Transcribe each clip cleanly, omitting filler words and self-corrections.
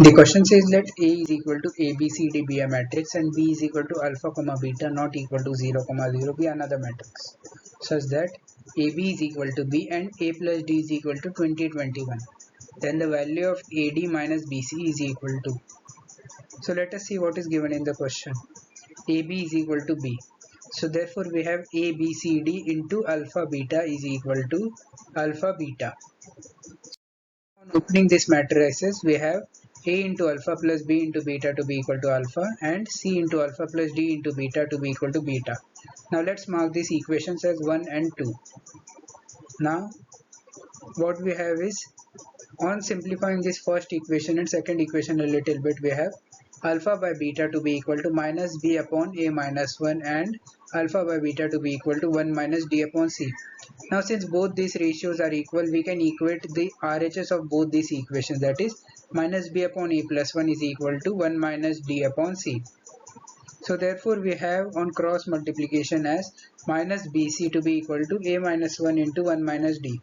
The question says that A is equal to A, B, C, D be a matrix and B is equal to alpha comma beta not equal to 0 comma 0 be another matrix such that AB is equal to B and A plus D is equal to 20, 21. Then the value of AD minus BC is equal to. So let us see what is given in the question. AB is equal to B. So therefore we have A, B, C, D into alpha beta is equal to alpha beta. On opening this matrices, we have A into alpha plus B into beta to be equal to alpha and C into alpha plus D into beta to be equal to beta. Now let's mark these equations as 1 and 2. Now what we have is, on simplifying this first equation and second equation a little bit, we have alpha by beta to be equal to minus B upon A minus 1 and alpha by beta to be equal to 1 minus D upon C. Now since both these ratios are equal, we can equate the RHS of both these equations, that is minus B upon A plus 1 is equal to 1 minus D upon C. So therefore we have on cross multiplication as minus BC to be equal to A minus 1 into 1 minus D.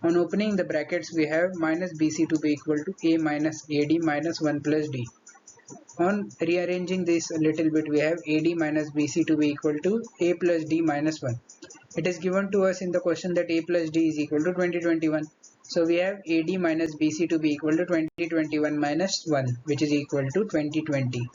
On opening the brackets, we have minus BC to be equal to A minus AD minus 1 plus D. On rearranging this a little bit, we have AD minus BC to be equal to A plus D minus 1. It is given to us in the question that A plus D is equal to 2021. So we have AD minus BC to be equal to 2021 minus 1, which is equal to 2020.